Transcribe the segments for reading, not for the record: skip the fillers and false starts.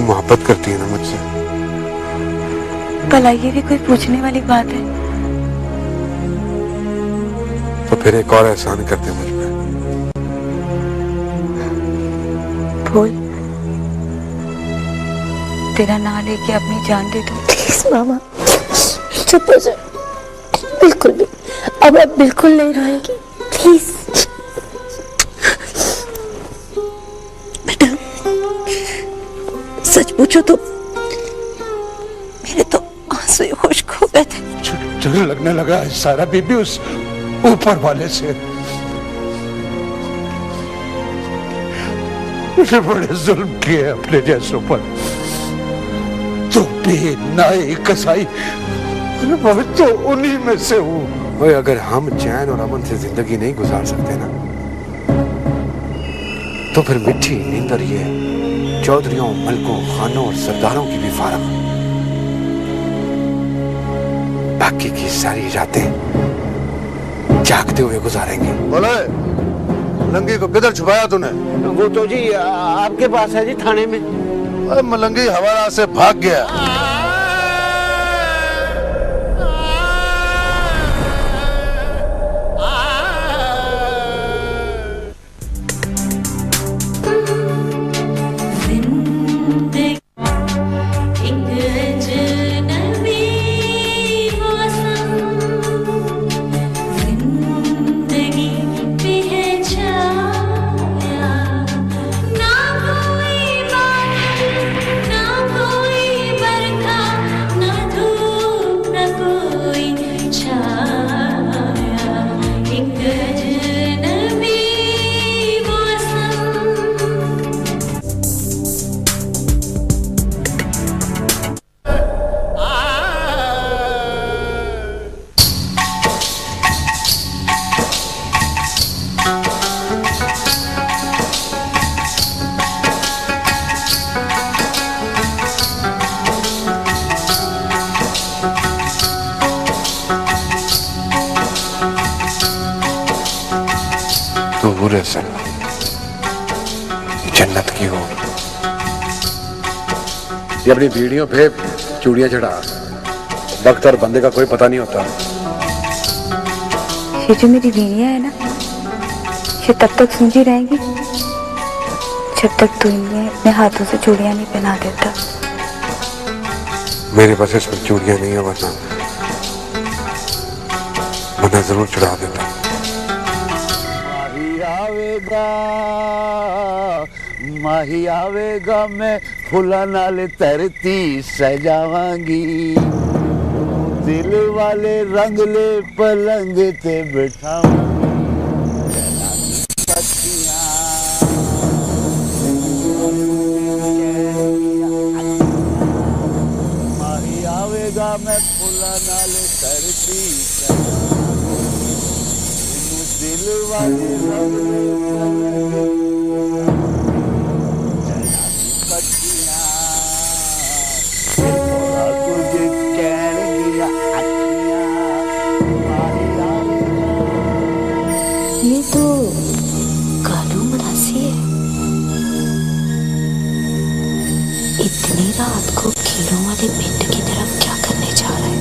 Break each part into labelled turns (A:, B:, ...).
A: तू मोहब्बत करती है ना मुझसे?
B: भला ये भी कोई पूछने वाली बात है?
A: तो फिर एक और एहसान कर दे मुझ पे।
B: बोल, तेरा नाम लेके अपनी जान दे दो।
C: प्लीज मामा चुप हो जाओ, बिल्कुल भी अब आप बिल्कुल नहीं रोएंगी, प्लीज। बेटा सच पूछो तो मेरे तो आंसू खुश्क हो गए थे।
D: डर लगने लगा है सारा बीबी उस ऊपर वाले से। मुझे बड़े जुल्म किए अपने जैसों पर। तो भी नाई कसाई मैं तो उन्हीं में से हूँ।
A: ओए, अगर हम चैन और अमन से जिंदगी नहीं गुजार सकते ना, तो फिर मिठी नींद और ये चौधरियों, मलकों, खानों और सरदारों की भी फारग। बाकी की सारी रातें जागते हुए गुजारेंगे।
E: बोले, मलंगी को किधर छुपाया तूने?
F: वो तो जी आपके पास है जी, थाने में।
E: अरे मलंगी हवाला से भाग गया।
A: जन्नत की हो। ये अपनी बीड़ियों पे चूड़ियां चढ़ा, वक्त और बंदे का कोई पता नहीं होता।
B: ये जो मेरी बीड़ियां है ना, ये तब तक सूंझी रहेंगी जब तक तू इन्हें अपने हाथों से चूड़ियां नहीं पहना देता।
A: मेरे पास इसमें चूड़ियां नहीं है, वरना जरूर चढ़ा देता।
F: माही आवेगा मैं फुला नाल धरती सजावांगी, दिल वाले रंगले पलंग ते बिठाऊंगी। माही आवेगा मैं फुला नाल धरती सजावांगी, दिल वाले रंगले पलंग
C: ये तो कालू मरासी है। इतनी रात को कीड़ों वाले पिंड की तरफ क्या करने जा रहा है?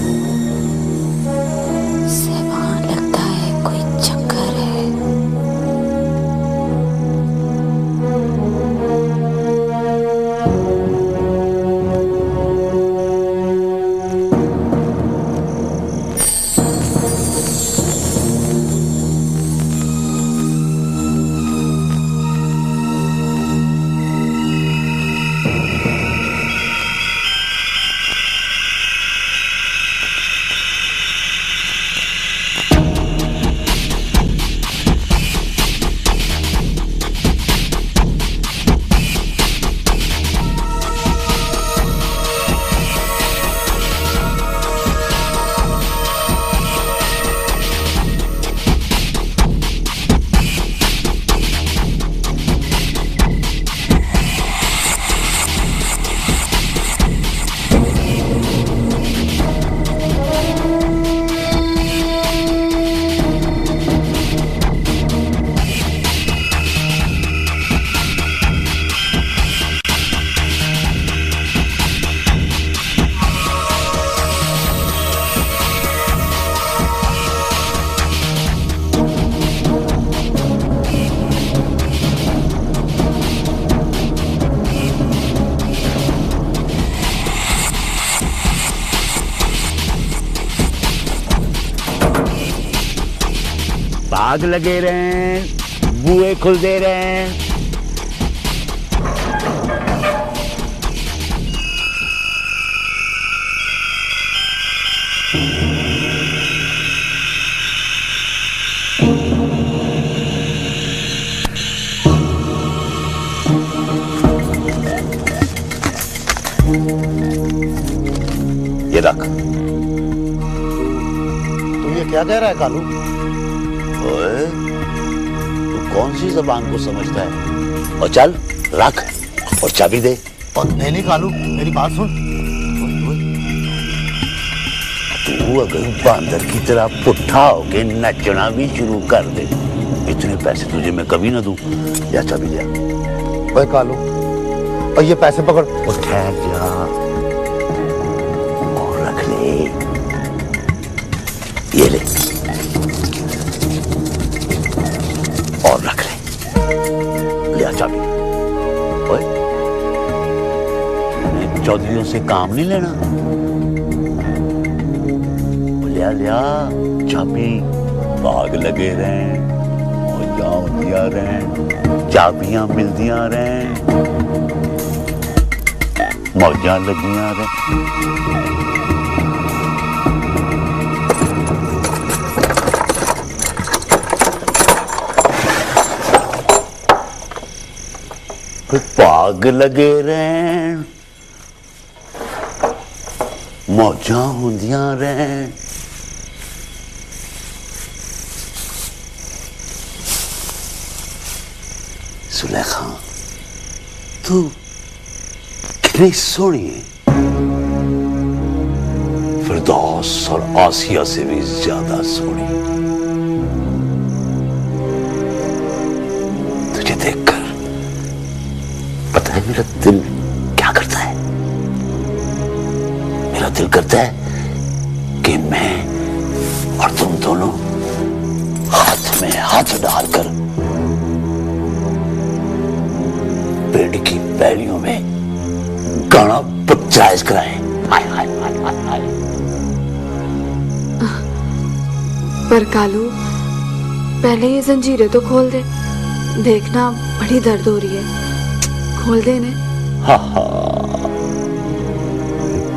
C: सहवान लगता है, कोई चक्कर है।
F: भाग लगे रहे, बुए खुल दे रहे हैं। ये रख।
E: तू ये क्या कह रहा है कालू?
F: ओए, तू कौन सी जबान को समझता है? और चल रख और चाबी दे।
E: और नहीं कालू, मेरी बात सुन।
F: तू अगर बांदर की तरह पुट्ठा होके नचना भी शुरू कर दे, इतने पैसे तुझे मैं कभी ना दूं। या चाबी ले।
E: ओए कालू, और ये पैसे पकड़।
F: और ठहर जा और रख ले। ये ले और रख ले। ले आ चाबी। ओए, तूने चौधरियों से काम नहीं लेना। लिया चाबी। भाग लगे रहे, मौजां दिया रहे, चाबियां मिलदियां रहे, मौजां लगियां रहे। भाग लगे रहे, मौजां होंदियां रहे। सुलेखा, तू कितनी सोहनी है, फिरदौस और आसिया से भी ज्यादा सोहनी। तुझे देखकर पता है मेरा दिल क्या करता है? मेरा दिल करता है कि मैं और तुम दोनों हाथ में हाथ डालकर पेड़ की पैलियों में गाना पंचायत कराए। हाय हाय हाय हाय हाय।
B: पर कालू, पहले ये जंजीरें तो खोल दे। देखना बड़ी दर्द हो रही है। खोल दे ने।
F: हा हा,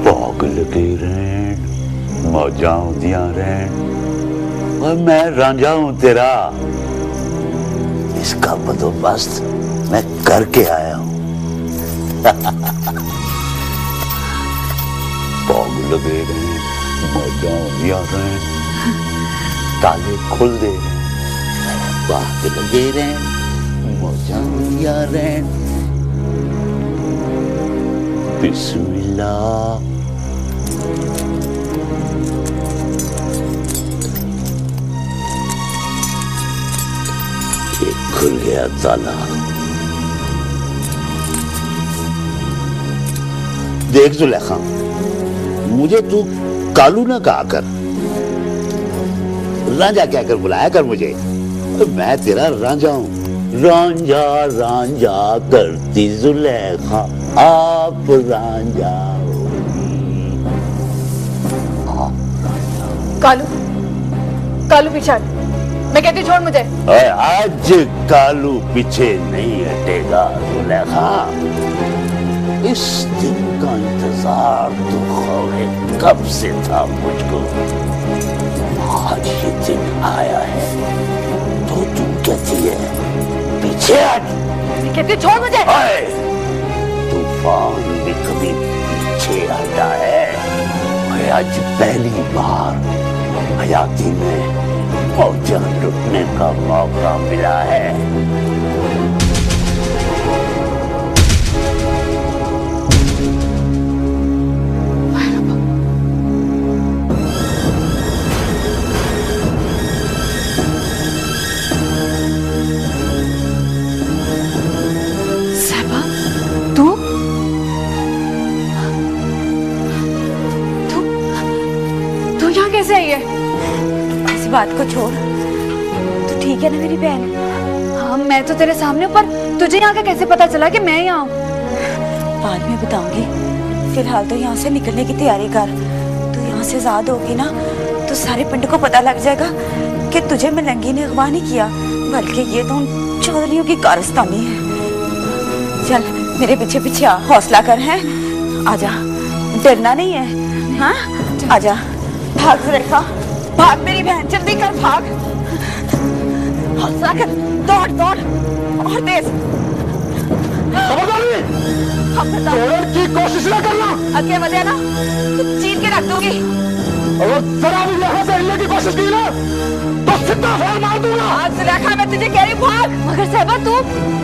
F: भाग लगे रहे, मौजां दिया रहे, और मैं रांझा हूं तेरा। इसका बंदोबस्त मैं करके आया हूं। भाग लगे रहे, मौजां दिया रहे, ताले खुल दे रहे, भाग लगे रहे, मौजां दिया रहे। बिस्मिल्लाह। ये खुल गया ताला। देख जुलेखा, मुझे तू कालू ना कहा कर, रांझा कहकर बुलाया कर मुझे। मैं तेरा रांझा हूं। रांझा रांझा करती जुलेखा, आप रांझा।
B: कालू, कालू पीछे हट। मैं कहती छोड़ मुझे।
F: आज कालू पीछे नहीं हटेगा जुलेखा। इस दिन का इंतजार तो खौरे कब से था मुझको। आज ये दिन आया है तो तू कहती है पीछे हट।
B: मैं कहती छोड़ मुझे।
F: तूफान भी कभी पीछे हटा है। मैं आज पहली बार हयाती में मौजा लुटने का मौका मिला है।
B: कैसे आई है? इस बात को छोड़, तू ठीक है ना मेरी बहन? हाँ, मैं तो तेरे सामने, पर तुझे यहाँ का कैसे पता चला कि मैं यहाँ हूँ? बाद में बताऊंगी, फिलहाल तो यहाँ से निकलने की तैयारी कर। तू यहाँ से आजाद होगी ना तो सारे पिंड को पता लग जाएगा कि तुझे मलंगी ने अगवा नहीं किया, बल्कि ये तो उन चौधरियों की कारस्तानी है। चल मेरे पीछे पीछे आ, हौसला कर है, आजा, डरना नहीं है। हाँ आजा, भाग रेखा, भाग मेरी बहन, जल्दी कर, भाग, हौसला कर, दौड़ दौड़ और तेज।
D: तोड़ने की कोशिश ना करना,
B: आगे बढ़े ना तो चीर के रख दूंगी।
D: अगर जरा भी यहाँ से हिलने की कोशिश की ना तो सीधा फोन मार दूंगा।
B: आज सुलेखा मैं तुझे कह रही भाग। मगर साहिबा तू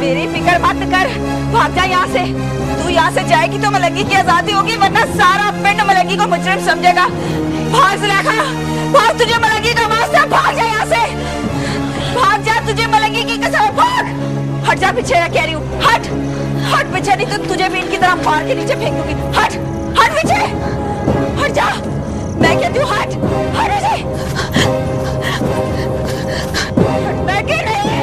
B: मेरी फिक्र मत कर, भाग जा यहाँ से। तू यहाँ से जाएगी तो मलंगी की आजादी होगी, वरना सारा पिंड मलंगी को मुजरिम समझेगा। भाग सुलेखा, भाग, तुझे मलंगी का वास्ता, भाग जा यहाँ से, भाग जा, तुझे मलंगी की कसम, भाग। हट जा पीछे, मैं कह रही हूँ, हट हट पीछे, नहीं तो तुझे भी इनकी तरह मार के नीचे फेंक दूंगी। हट हट पीछे, हट जा, मैं कहती हूँ हट, हट पीछे, मैं कह रही हूँ।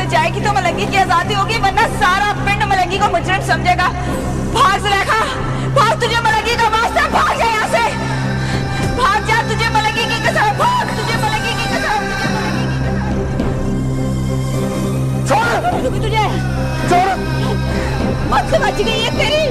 B: जाएगी तो मलंगी की आजादी होगी, वरना सारा पिंड मलंगी को मुजरिम समझेगा। भाग सुलेखा, भाग, तुझे मलंगी का वास्ता, भाग जा यहाँ से, भाग जा, तुझे मलंगी की कसम, भाग, तुझे मलंगी की कसम, छोड़ तुझे, छोड़, मत समझ गई है तेरी।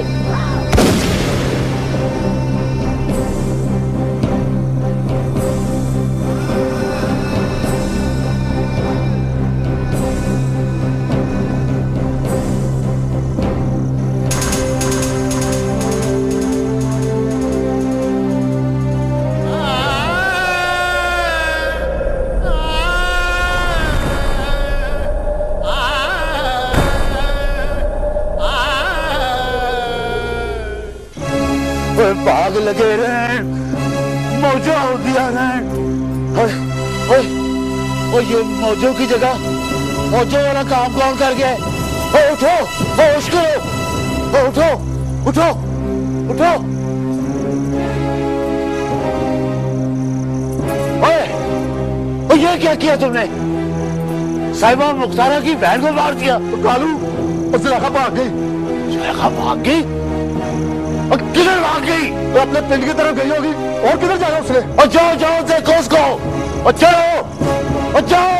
F: भाग लगे रहे, मौजा हो दिया रहे। ये मौजों की जगह मौजों वाला काम कौन कर गया? उठो, होश करो, उठो उठो उठो। ओए, ये क्या किया तुमने? साहिबा मुख्तारा की बहन को मार दिया।
D: कालू, सुलेखा भाग गई।
F: सुलेखा भाग गई? और किधर भाग गई?
D: तो अपने पिंड की तरफ गई होगी, और किधर जाएगा उसने?
F: और जाओ जाओ, देखो उसको, और चलो, और जाओ।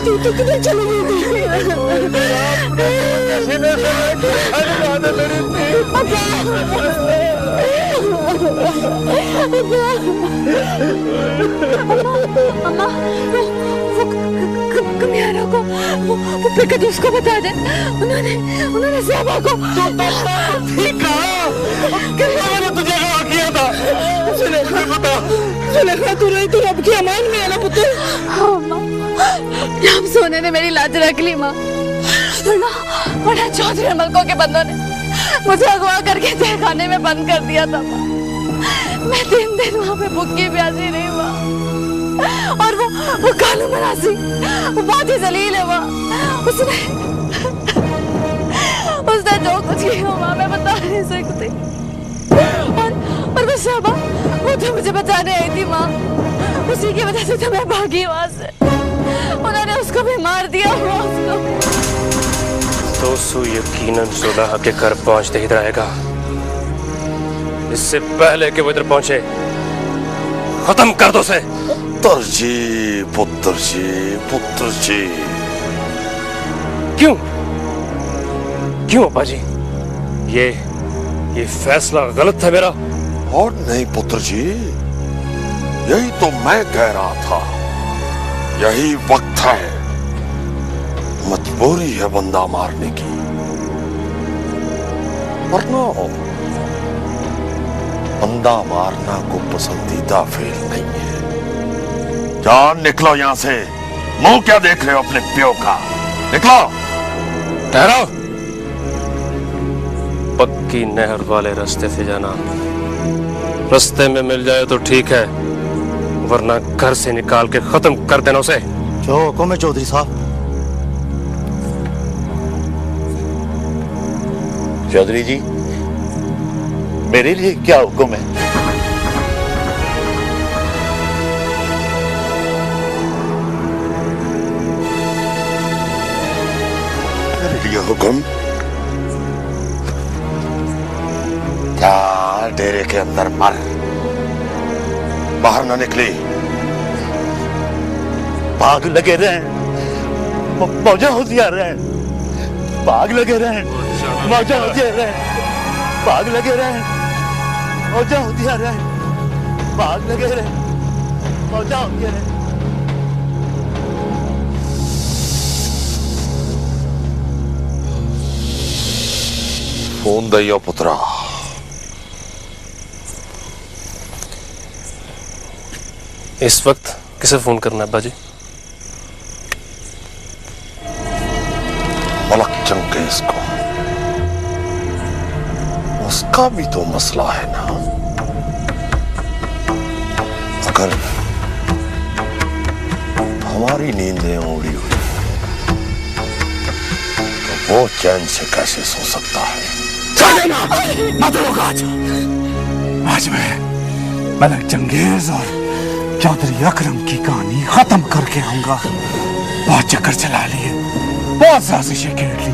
C: तू तो किधर चली गई
B: अम्मा वो कमियारों को वो फिकर उसको बता दे, उन्होंने साहबा को
D: ठीक है, तुझे कहा किया था सुलेखा, बता सुलेखा, तू रही तो रब की अमान में है ना पुत्र।
B: हाँ माँ, अब सोने ने मेरी लाज रख ली माँ, वरना चौधरी मलकों के बंदों ने मुझे अगवा करके तहखाने में बंद कर दिया था माँ। मैं 3 दिन वहाँ पे भूखी प्यासी रही माँ, और वो कालू मरासी वो बहुत ही जलील है माँ, उसने जो कुछ किया माँ मैं बता नहीं सकती। और वो शाबा वो तो मुझे बचाने आई थी माँ, उसी की वजह से तो मैं भागी वहाँ से, उन्होंने उसको भी मार दिया माँ, उसको।
G: दोस्तों यकीनन सुलह के घर पहुंचते ही रहेगा, इससे पहले कि वो इधर पहुंचे खत्म कर दो उसे।
F: पुत्र जी
G: क्यों क्यों अब्बा जी, ये फैसला गलत था मेरा?
F: और नहीं पुत्र जी, यही तो मैं कह रहा था, यही वक्त है, मजबूरी है बंदा मारने की, वरना बंदा मारना को पसंदीदा फेल नहीं है। जान निकलो यहां से, मुंह क्या देख रहे हो अपने प्यो का, निकलो।
G: ठहरो, पक्की नहर वाले रास्ते से जाना, रास्ते में मिल जाए तो ठीक है, वरना घर से निकाल के खत्म कर देना उसे।
E: जो हुक्म है चौधरी साहब।
F: चौधरी जी, मेरे लिए क्या हुक्म है? मेरे लिए हुक्म? क्या डेरे के अंदर मर, बाहर ना निकली, भाग लगे रहे, मौजा होशियार रहे, भाग लगे रहे, मौजा होशियार रहे, भाग लगे रहे, मौजा होशियार रहे, भाग लगे रहे, मौजा होशियार रहे। फोन दइयो पुत्रा।
G: इस वक्त किसे फोन करना है अब्बा जी?
F: मलक चंगेज को, उसका भी तो मसला है ना। अगर हमारी नींदें उड़ी हुई तो वो चैन से कैसे सो सकता है?
D: चले ना, मत रोक आज मैं मलक चंगेज और चौधरी अकरम की कहानी खत्म करके आऊंगा। बहुत चक्कर चला लिए, बहुत साजिशें खेल ली,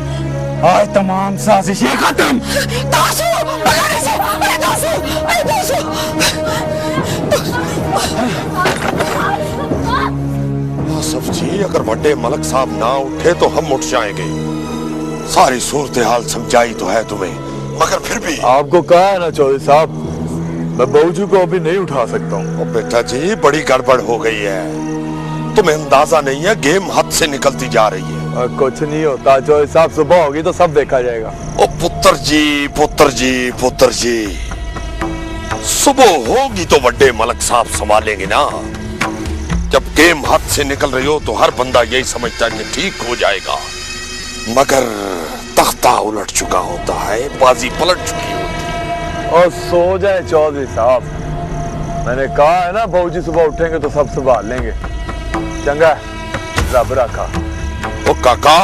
D: आज तमाम साजिशें खत्म।
F: आसफ जी, अगर बड़े मलक साहब ना उठे तो हम उठ जाएंगे। सारी सूरत हाल समझाई तो है तुम्हें, मगर फिर भी
H: आपको कहा है ना चौधरी साहब, मैं बहूजी को अभी नहीं उठा सकता हूँ।
F: बेटा जी, बड़ी गड़बड़ हो गई है, तुम्हें अंदाजा नहीं है, गेम हाथ से निकलती जा रही है।
H: कुछ नहीं होता चौधरी साहब, सुबह होगी तो सब देखा जाएगा।
F: ओ पुत्र जी, सुबह होगी तो बड़े मलक साहब संभालेंगे ना। जब गेम हाथ से निकल रही हो तो हर बंदा यही समझता है कि ठीक हो जाएगा, मगर तख्ता उलट चुका होता है, बाजी पलट चुकी होती है।
H: और सो जाए चौधरी साहब, मैंने कहा है ना बहूजी सुबह उठेंगे तो सब संभाल लेंगे। चंगा, रब रखा।
F: ओ काका,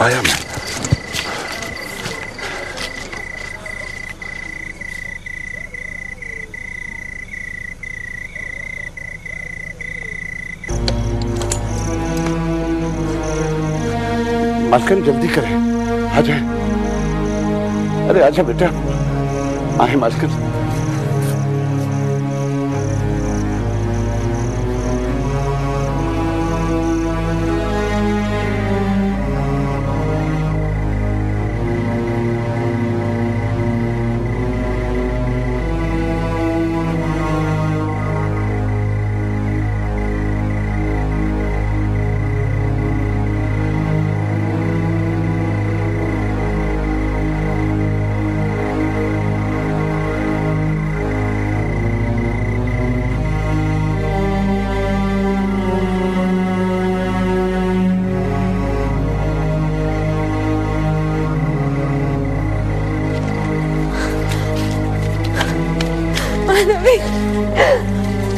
D: आया मैं।
A: मालकिन जल्दी करें, आ जाए। अरे आजा बेटा, आए मालकिन।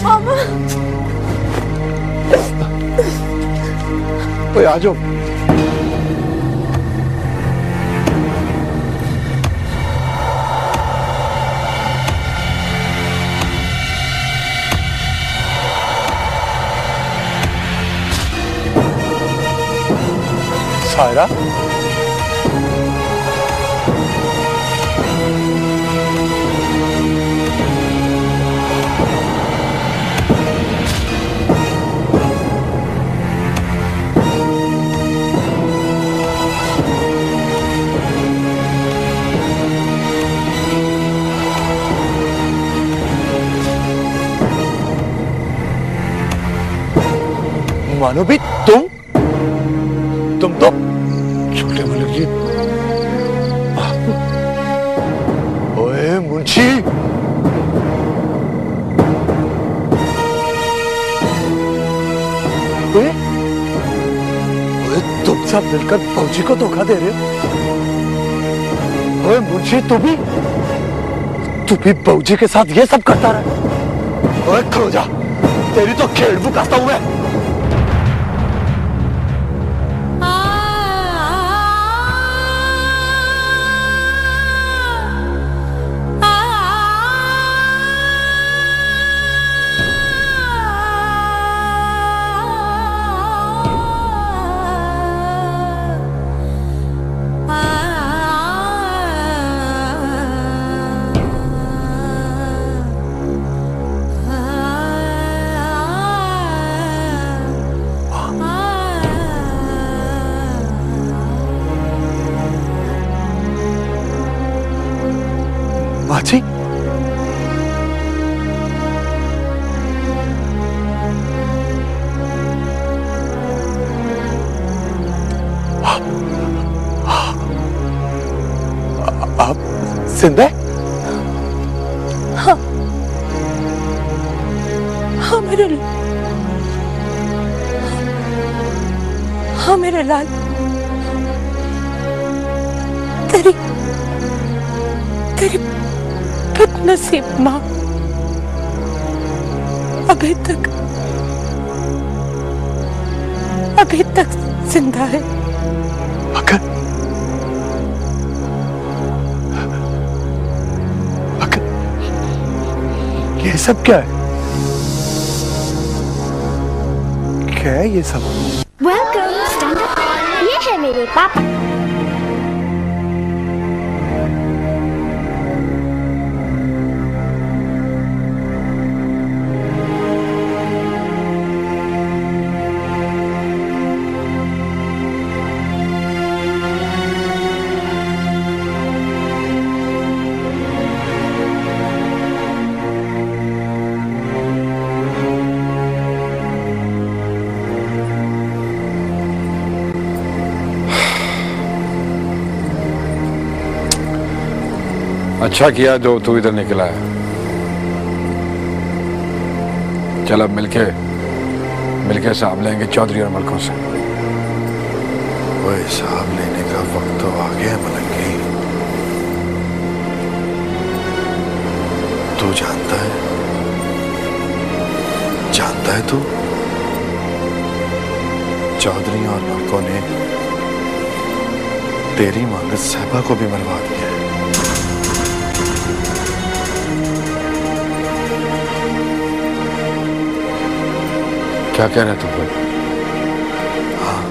C: मामा,
A: ओए आ जाओ।
D: सायरा, मानो भी तुम तो छोटे मलिक जी। ओए मुंशी, ओए तुम सब मिलकर फौजी को धोखा दे रहे हो। ओए मुंशी, तू भी फौजी के साथ ये सब करता रहा। ओए खो जा, तेरी तो खेल बुकाता हूं मैं। माची, आप जिंदा?
C: हाँ, हाँ मेरे लाल, तेरी बदनसीब माँ अभी तक जिंदा है।
D: मगर ये सब क्या है? क्या है ये सब?
C: Welcome, stand up. ये है मेरे पापा।
I: अच्छा किया जो तू इधर निकला है। चल अब मिलके हिसाब लेंगे चौधरी और मलकों से।
A: वो हिसाब लेने का वक्त तो आ गया मलंगी। तू जानता है तू चौधरी और मलकों ने
I: तेरी मां ने साहबा को भी मरवा दिया है। क्या कह रहे तुम भाई? हाँ,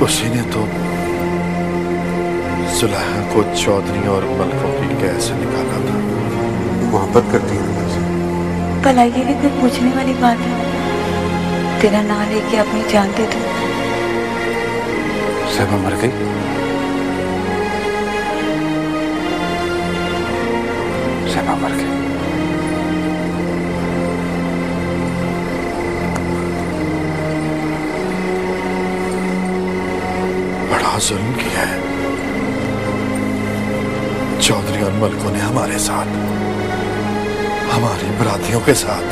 I: उसी ने तो सुलैहा को चौधरी और मलकों की कैद से निकाला था।
E: मोहब्बत करती है मुझसे।
B: भला ये भी कोई पूछने वाली बात है? तेरा नाम लेके अपनी जान दे दो।
I: साहबा मर गई? साहबा मर गई। बड़ा जुल्म किया है चौधरी और मलकों ने हमारे साथ, हमारी बरातियों के साथ।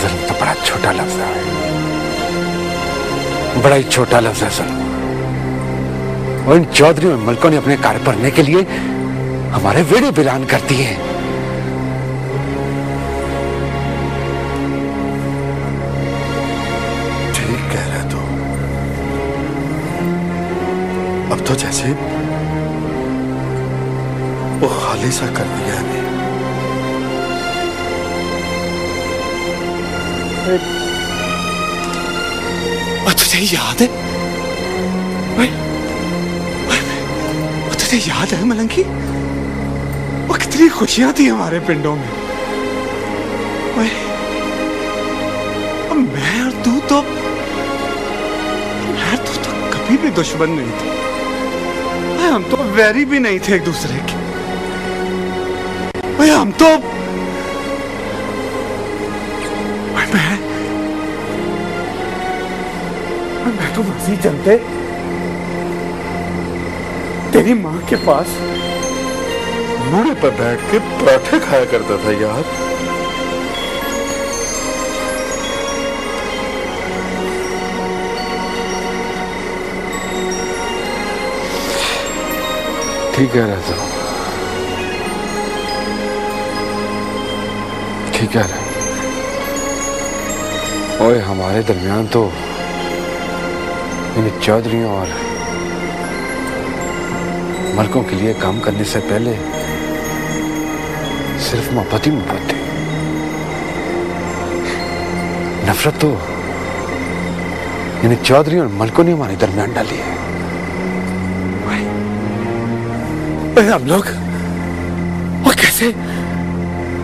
I: जुल्म तो बड़ा छोटा लफ्ज है, बड़ा ही छोटा लफ्ज है जुल्म। और इन चौधरी और मलकों ने अपने कार्य भरने के लिए हमारे वेड़े बिलान कर दिए हैं। ठीक कह रहे तो। अब तो जैसे वो खाली सा कर दिया हमें। तुझे याद है? तुझे याद है मलंगी? वो कितनी खुशियां थी हमारे पिंडों में। मैं और तू तो कभी भी दुश्मन नहीं थे। हम तो वैरी भी नहीं थे एक दूसरे के। हम तो मैं तो वसी चलते तेरी माँ के पास मूड़े पर बैठ के पराठे खाया करता था यार। ठीक है राजा, ठीक है। ओए हमारे दरमियान तो इन चौधरियों और मलकों के लिए काम करने से पहले सिर्फ मोहब्बत ही मोहब्बत थी। नफरत तो इन चौधरियों और मलकों ने हमारे दरमियान डाली है। हम लोग वो कैसे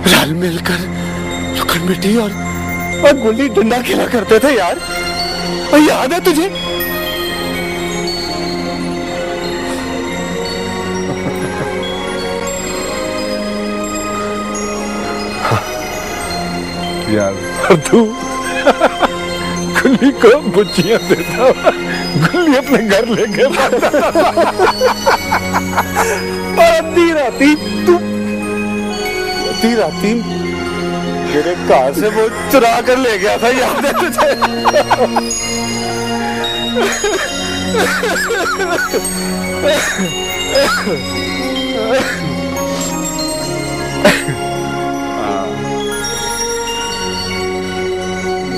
I: रल मिलकर लुकड़ मिट्टी और गुल्ली डंडा खेला करते थे यार। और याद है तुझे? यार तू गुल्ली को बुच्चियां देता, गुल्ली अपने घर लेके आधी राती मेरे कार से वो चुरा कर ले गया था, याद है तुझे?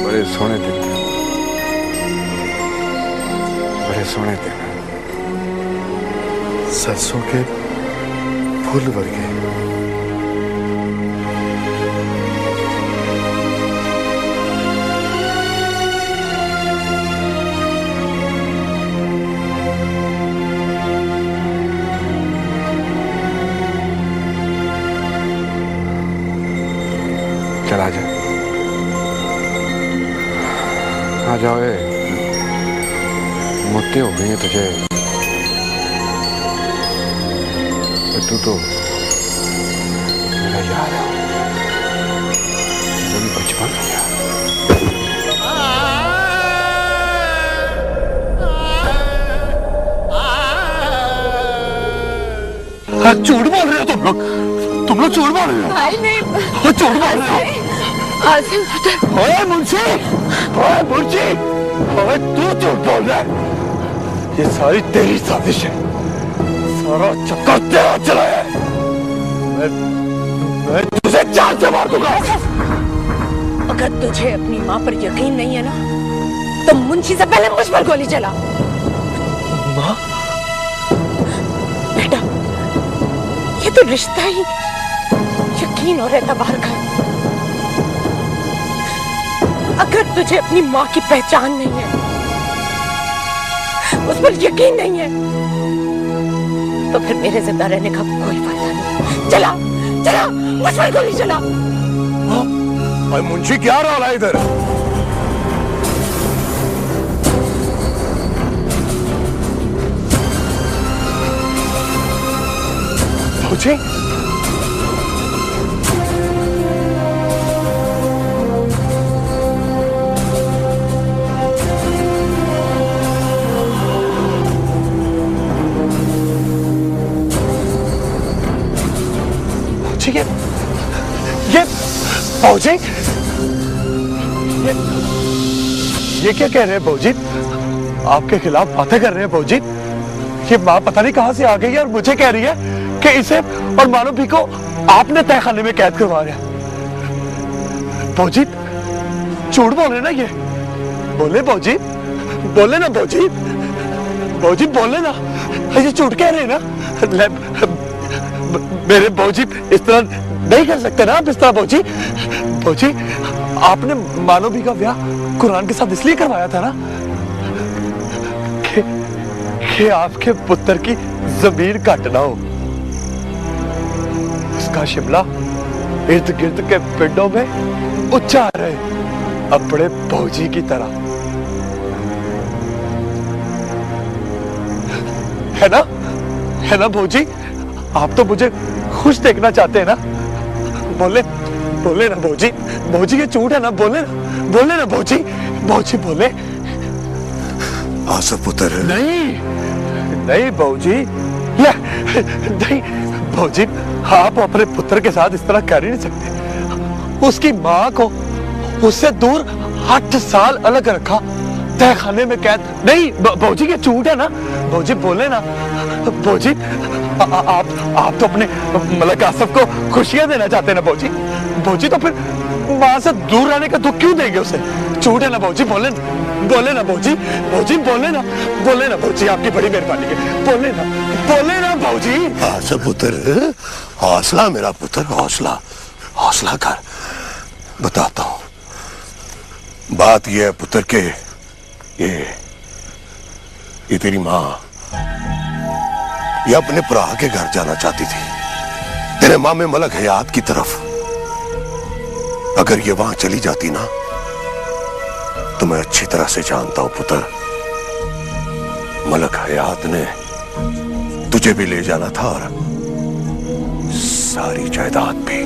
I: बड़े सोने दिन थे, बड़े सोने दिन, सरसों के फूल वर्गे। चल आ जा, आ जाओ। मोटे हो गई है तुझे, तू तो मेरा यार है, वो भी बचपन का यार। झूठ बोल रहे हो तुम लोग झूठ बोल रहे हो।
B: नहीं,
I: झूठ बोल रहे हो।
B: आसिम पुत्र।
I: ओए मुंशी, ओए तू झूठ बोल रहा है। ये सारी तेरी साजिश है, सारा चक्कर तेरा चलाया है। मैं तुझे जान से मार दूंगा।
C: अगर तुझे अपनी माँ पर यकीन नहीं है ना, तो मुंशी से पहले मुझ पर गोली चला।
I: माँ,
C: बेटा, ये तो रिश्ता ही यकीन और एतबार का है। अगर तुझे अपनी माँ की पहचान नहीं है, उस पर यकीन नहीं है, तो फिर मेरे जिंदा रहने का कोई फायदा नहीं। चला चला, मुझ पर गोली चला।
D: मुंशी क्या रहा है इधर?
I: मुझे ये फौजी, ये क्या कह रहे हैं फौजी? आपके खिलाफ बातें कर रहे हैं फौजी। ये माँ पता नहीं कहां से आ गई है और मुझे कह रही है कि इसे और मानवी को आपने तहखाने में कैद करवा रहे हैं। फौजी झूठ बोल रहे ना, ये बोले फौजी, बोले ना फौजी, फौजी बोले ना, ये झूठ कह रहे हैं ना। मेरे फौजी इस तरह नहीं कर सकते ना आप, इस तरह फौजी। फौजी आपने मानवी का ब्याह कुरान के साथ इसलिए करवाया था ना कि आपके पुत्र की जमीन घट ना हो, उसका शिमला इर्द गिर्द के पिंडों में उच्चा रहे अपने फौजी की तरह, है ना फौजी? आप तो मुझे खुश देखना चाहते हैं ना। बोले बोले ना भौजी, भौजी ये झूठ है ना, बोले ना भौजी, भौजी बोले।
D: आसफ पुत्र
I: नहीं भौजी, नहीं भौजी, आप अपने पुत्र के साथ इस तरह कर ही नहीं सकते। उसकी माँ को उससे दूर 8 साल अलग रखा, तहखाने में कैद। नहीं भौजी ये झूठ है ना, भौजी बोले ना भौजी। आप तो अपने मलक आसफ को खुशियां देना चाहते हैं ना भौजी। भौजी तो फिर मां से दूर रहने का दुख क्यों देंगे उसे? झूठ है ना भौजी, बोले ना भौजी, भौजी बोले ना भौजी, आपकी बड़ी मेहरबानी है, बोले ना भौजी।
D: आसफ पुत्र, हौसला मेरा पुत्र, हौसला कर। बताता हूं बात यह है पुत्र के ये तेरी मां ये अपने भरा के घर जाना चाहती थी, तेरे मामे मलक हयात की तरफ। अगर ये वहां चली जाती ना तो मैं अच्छी तरह से जानता हूं पुत्र, मलक हयात ने तुझे भी ले जाना था और सारी जायदाद भी।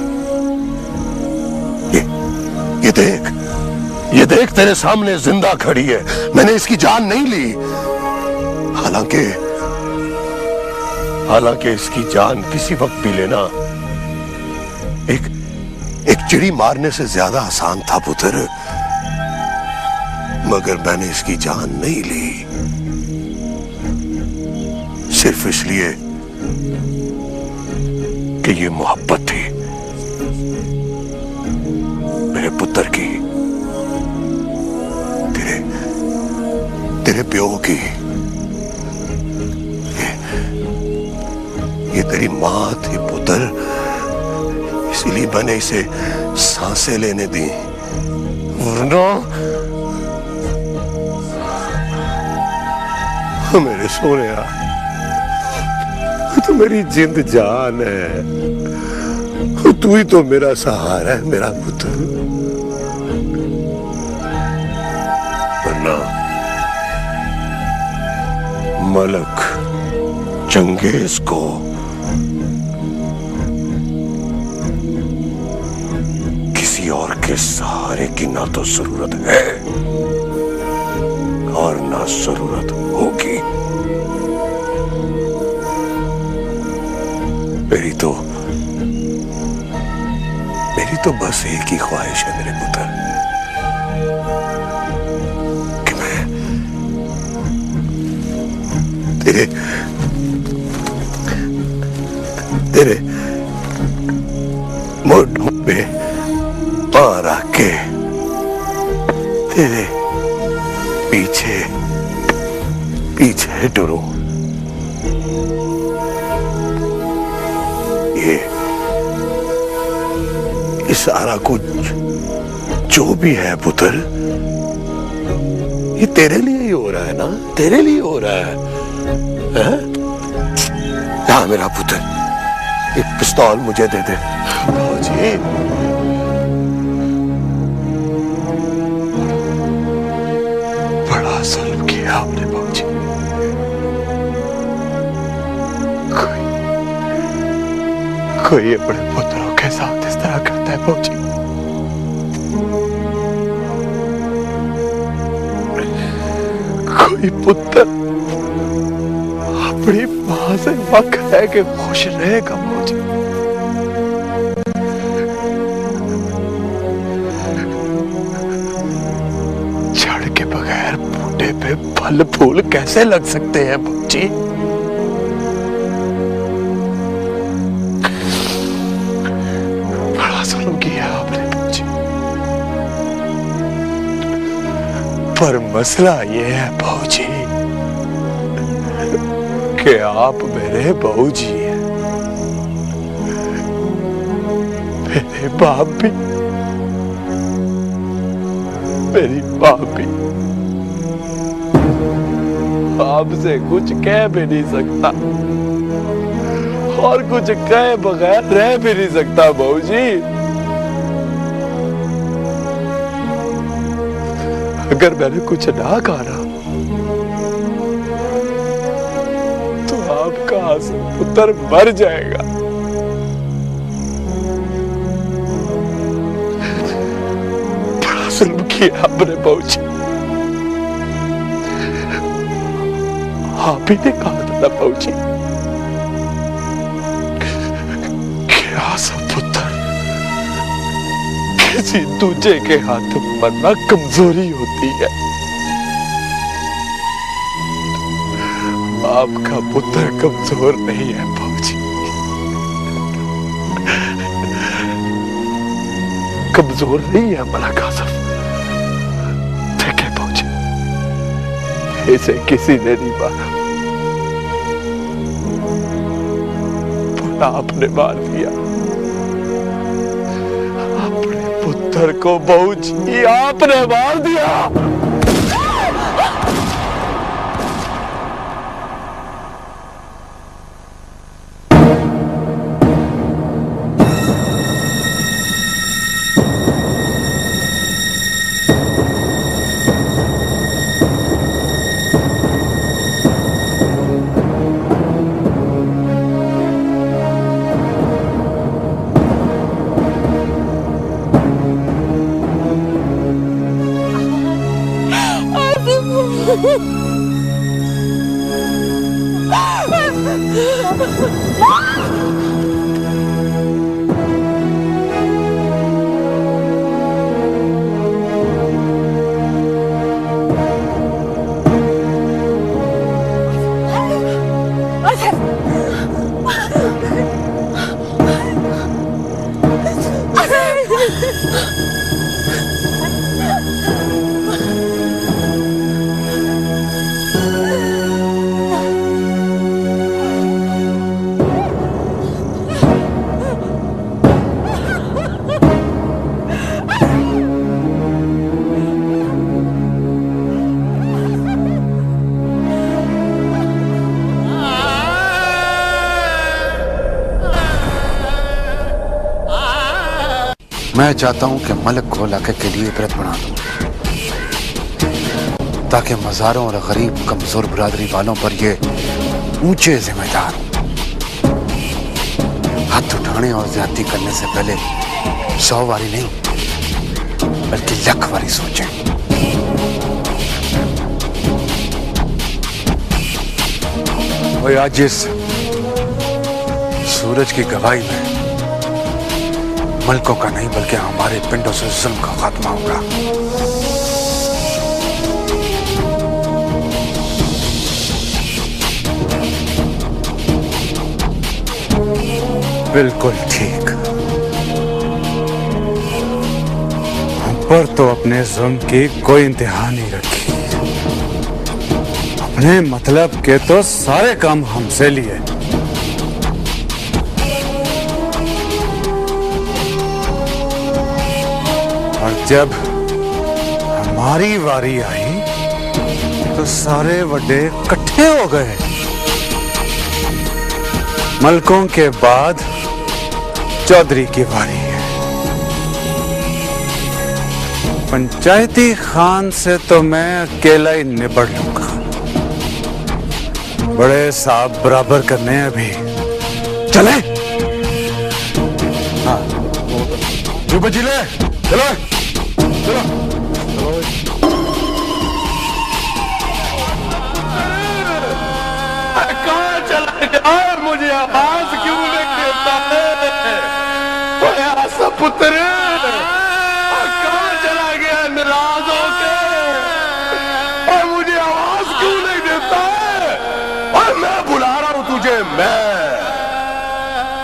D: ये देख तेरे सामने जिंदा खड़ी है, मैंने इसकी जान नहीं ली। हालांकि इसकी जान किसी वक्त भी लेना एक चिड़ी मारने से ज्यादा आसान था पुत्र, मगर मैंने इसकी जान नहीं ली सिर्फ इसलिए कि ये मोहब्बत थी मेरे पुत्र की, तेरे प्यो की। ये तेरी मां थी पुत्र, इसीलिए मैंने इसे सांसें लेने दी, वरना मेरे सोने तो मेरी जिंद जान है, तू ही तो मेरा सहारा है मेरा पुत्र, वरना मलक चंगेज को किसी और के सहारे की ना तो जरूरत है और ना जरूरत होगी। मेरी तो बस एक ही ख्वाहिश है मेरे पुत्र कि मैं तेरे मोढ़ों पे पांव रख के तेरे
A: पीछे पीछे टुरो। ये सारा कुछ जो भी है पुत्र, ये तेरे लिए ही हो रहा है ना, तेरे लिए हो रहा है? हाँ मेरा पुत्र, एक पिस्तौल मुझे दे दे। जी बड़ा जुल्म किया आपने बाबूजी। कोई अपने पुत्रों के साथ इस तरह करता है बाबूजी? कोई पुत्र अपनी मां से वक्त है कि खुश रहेगा बाबूजी? छड़ के बगैर बूटे पे फल फूल कैसे लग सकते हैं बाबूजी? बड़ा जुल्म किया आपने बाबूजी। पर मसला ये है बाबूजी कि आप मेरे बाबूजी हैं, मेरे बाप भी, मेरी माँ भी। आपसे कुछ कह भी नहीं सकता और कुछ कहे बगैर रह भी नहीं सकता बाबूजी। अगर मैंने कुछ ना कहा तो आपका आंसू पुत्र मर जाएगा। बड़ा जुल्म किया आपने बाबूजी। आप ही ने कहा था ना बाबूजी, क्या सब पुत्र किसी दूजे के हाथ मरना कमजोरी होती है। आपका पुत्र कमजोर नहीं है बाबूजी, कमजोर नहीं है हमारा कासिम। देखे बाबूजी, इसे किसी ने नहीं मारा, आपने मार दिया अपने पुत्र को बाबूजी, आपने मार दिया।
J: मैं चाहता हूं कि मलिक को इलाके के लिए इबरत बना दूं, ताकि मज़ारों और गरीब कमजोर बिरादरी वालों पर ये ऊंचे जिम्मेदार हाथ उठाने और ज्यादती करने से पहले 100 बारी नहीं बल्कि 1,00,000 बारी सोचें। और आज इस सूरज की गवाही में मलकों का नहीं बल्कि हमारे पिंडों से जुल्म का खात्मा होगा। बिल्कुल ठीक। हम पर तो अपने जुल्म की कोई इंतहा नहीं रखी।
D: अपने मतलब के तो सारे काम हमसे लिए, और जब हमारी वारी आई तो सारे वड्डे इकट्ठे हो गए। मलकों के बाद चौधरी की बारी है। पंचायती खान से तो मैं अकेला ही निपट लूंगा, बड़े साहब बराबर करने हैं अभी। चले हाँ जो बजीले चलो चलो
A: कहाँ चला गया? मुझे आवाज क्यों नहीं देता है? ऐसा पुत्र कहाँ चला गया नाराज होके? और मुझे आवाज क्यों नहीं देता है? और मैं बुला रहा हूं तुझे, मैं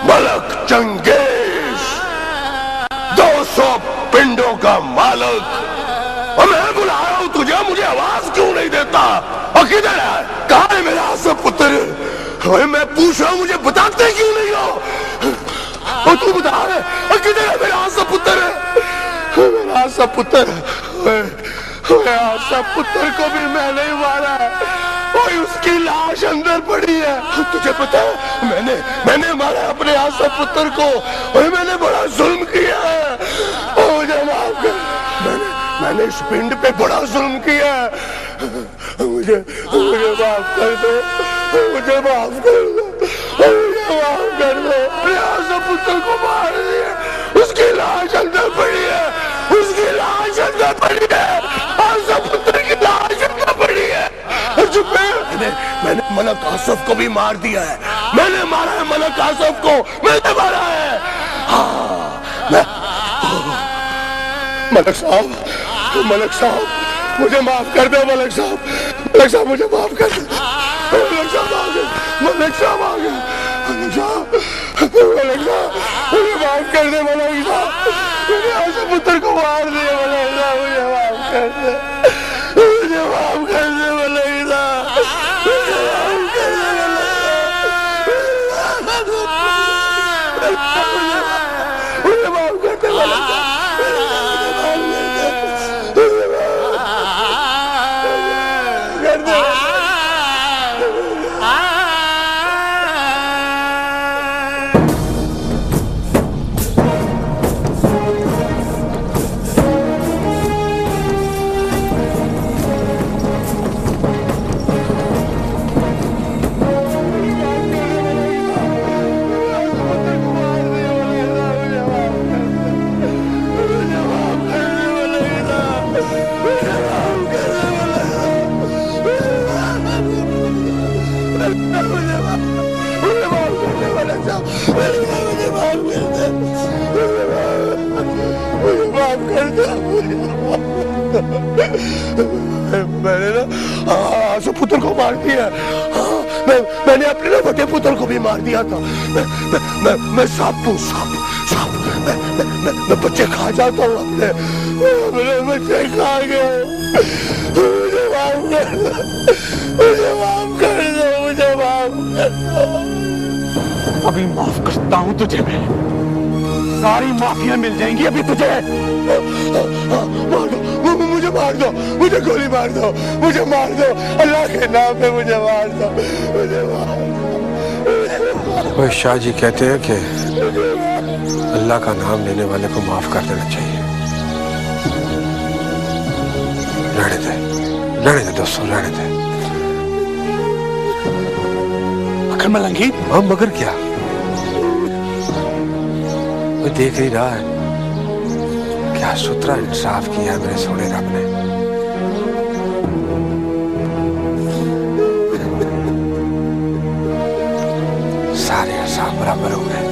A: मलक चंगेज, 200 पिंडों का मालिक, और मैं बुला रहा हूं तुझे, मुझे आवाज क्यों नहीं देता? और किधर है? कहाँ है मेरा आसा पुत्र? मैं पूछ रहा हूं, मुझे बताते क्यों नहीं हो? और तू बता रहे, और किधर है मेरा आसा पुत्र? मेरा आसा पुत्र, आसा पुत्र को भी मैंने ही मारा है, और उसकी लाश अंदर पड़ी है। तुझे पता है मैंने मारा अपने आसा पुत्र को, और मैंने बड़ा जुल्म किया है। और मुझे माफ कर, मैंने इस पिंड पे बड़ा जुल्म किया है। मुझे माफ कर दो, मुझे माफ कर दो, मुझे माफ कर दो। अपने आसा पुत्र को मार दिया, उसकी लाश अंदर पड़ी है, उसकी लाश अंदर पड़ी है, आसा पुत्र की लाश अंदर पड़ी है। चुप है। मैंने मलक आसफ को भी मार दिया है, मैंने मारा है मलक आसफ को, मैंने मारा है। हाँ, मलक साहब मुझे माफ कर दो। मलक साहब मुझे माफ कर दो। मलक साहब आ गए, मलक साहब आ गए, मलक साहब मुझे माफ कर दे। मलक साहब मैंने आशा पुत्र को मार दिया। मलक साहब मुझे माफ कर दे, मुझे माफ कर दे। मलक साहब मुझे माफ कर दे। मुझे माफ कर दे मलक साहब। मैंने ना आशा पुत्र को मार दिया। मैंने अपने ना बड़े पुत्र को भी मार दिया था। मैं सांप हूँ, सांप। मैं बच्चे खा जाता हूँ अपने, मेरे बच्चे खा गए। मुझे माफ कर दो, मुझे माफ कर दो, मुझे माफ कर दो।
D: अभी माफ करता हूँ तुझे मैं, सारी माफियां मिल जाएंगी अभी तुझे।
A: मुझे मार दो, मुझे गोली मार दो, मुझे मार दो, अल्लाह के नाम पे मुझे मार दो, मुझे मार दो।
G: वो शाह जी कहते हैं कि अल्लाह का नाम लेने वाले को माफ कर देना चाहिए। रहने दे दोस्तों, रहने दे।
D: मगर मलंगी,
G: हाँ मगर क्या, वो देख ही रहा है क्या सुथरा इंसाफ किया मेरे सोने रब ने। सारे इंसाफ बराबर हो गए।